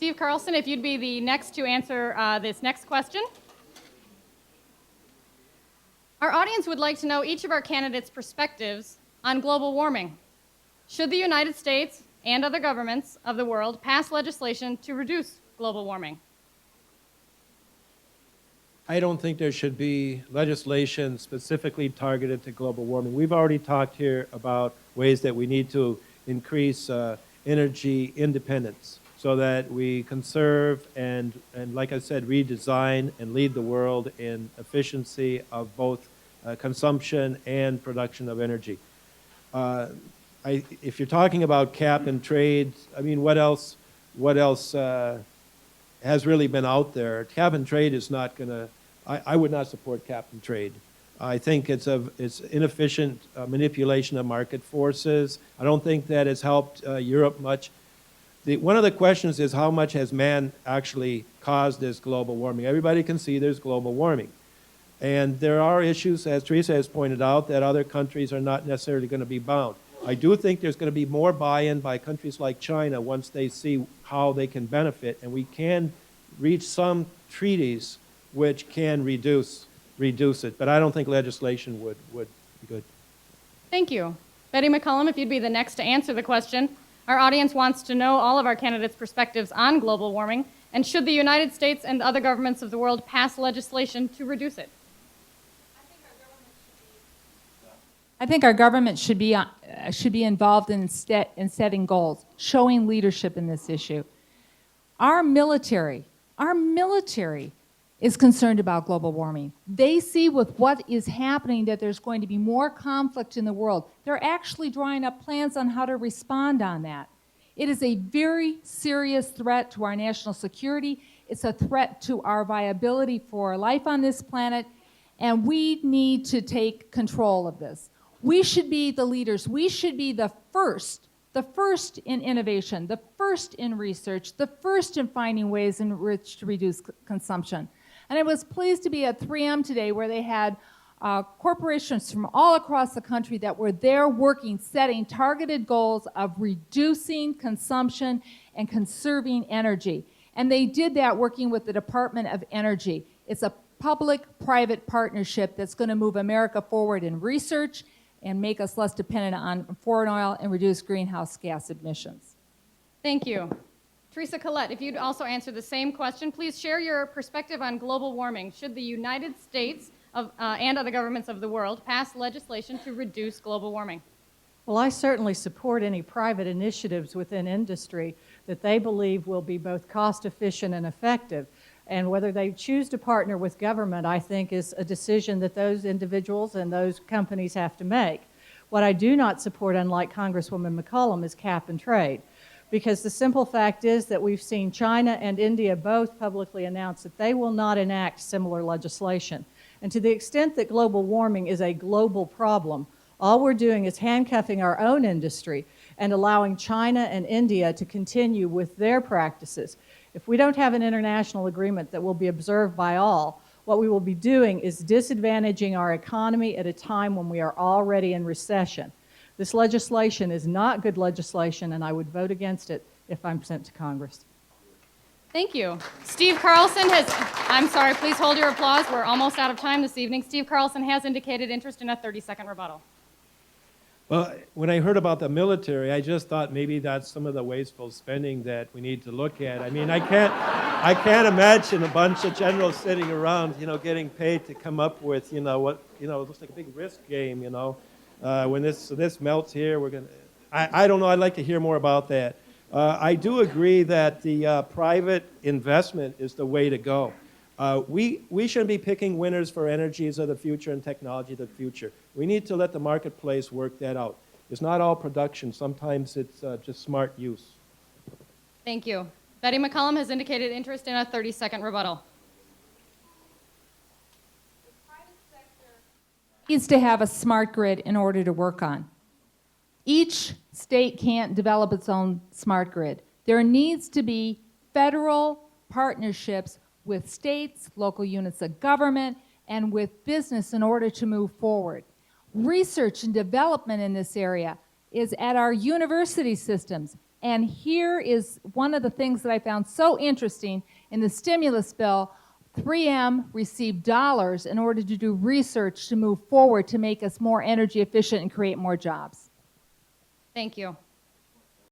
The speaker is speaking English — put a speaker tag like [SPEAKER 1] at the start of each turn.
[SPEAKER 1] Steve Carlson, if you'd be the next to answer this next question. Our audience would like to know each of our candidates' perspectives on global warming. Should the United States and other governments of the world pass legislation to reduce global warming?
[SPEAKER 2] I don't think there should be legislation specifically targeted to global warming. We've already talked here about ways that we need to increase energy independence so that we conserve and like I said, redesign and lead the world in efficiency of both consumption and production of energy. If you're talking about cap and trade, I mean, what else has really been out there? Cap and trade is not going to, I would not support cap and trade. I think it's inefficient manipulation of market forces. I don't think that has helped Europe much. One of the questions is how much has man actually caused this global warming? Everybody can see there's global warming. And there are issues, as Teresa has pointed out, that other countries are not necessarily going to be bound. I do think there's going to be more buy-in by countries like China once they see how they can benefit, and we can reach some treaties which can reduce it. But I don't think legislation would be good.
[SPEAKER 1] Thank you. Betty McCollum, if you'd be the next to answer the question. Our audience wants to know all of our candidates' perspectives on global warming, and should the United States and other governments of the world pass legislation to reduce it?
[SPEAKER 3] I think our government should be involved in setting goals, showing leadership in this issue. Our military is concerned about global warming. They see with what is happening that there's going to be more conflict in the world. They're actually drawing up plans on how to respond on that. It is a very serious threat to our national security. It's a threat to our viability for life on this planet, and we need to take control of this. We should be the leaders. We should be the first in innovation, the first in research, the first in finding ways in which to reduce consumption. And I was pleased to be at 3M today where they had corporations from all across the country that were there working, setting targeted goals of reducing consumption and conserving energy. And they did that working with the Department of Energy. It's a public-private partnership that's going to move America forward in research and make us less dependent on foreign oil and reduce greenhouse gas emissions.
[SPEAKER 1] Thank you. Teresa Collette, if you'd also answer the same question, please share your perspective on global warming. Should the United States and other governments of the world pass legislation to reduce global warming?
[SPEAKER 4] Well, I certainly support any private initiatives within industry that they believe will be both cost efficient and effective. And whether they choose to partner with government, I think, is a decision that those individuals and those companies have to make. What I do not support, unlike Congresswoman McCollum, is cap and trade. Because the simple fact is that we've seen China and India both publicly announce that they will not enact similar legislation. And to the extent that global warming is a global problem, all we're doing is handcuffing our own industry and allowing China and India to continue with their practices. If we don't have an international agreement that will be observed by all, what we will be doing is disadvantaging our economy at a time when we are already in recession. This legislation is not good legislation, and I would vote against it if I'm sent to Congress.
[SPEAKER 1] Thank you. Steve Carlson I'm sorry, please hold your applause. We're almost out of time this evening. Steve Carlson has indicated interest in a 30-second rebuttal.
[SPEAKER 2] Well, when I heard about the military, I just thought maybe that's some of the wasteful spending that we need to look at. I mean, I can't imagine a bunch of generals sitting around, getting paid to come up with, it looks like a big risk game, when this melts here, we're going to, I don't know, I'd like to hear more about that. I do agree that the private investment is the way to go. We shouldn't be picking winners for energies of the future and technology of the future. We need to let the marketplace work that out. It's not all production. Sometimes it's just smart use.
[SPEAKER 1] Thank you. Betty McCollum has indicated interest in a 30-second rebuttal.
[SPEAKER 3] The private sector needs to have a smart grid in order to work on. Each state can't develop its own smart grid. There needs to be federal partnerships with states, local units of government, and with business in order to move forward. Research and development in this area is at our university systems And here is one of the things that I found so interesting in the stimulus bill. 3M received dollars in order to do research to move forward to make us more energy efficient and create more jobs.
[SPEAKER 1] Thank you.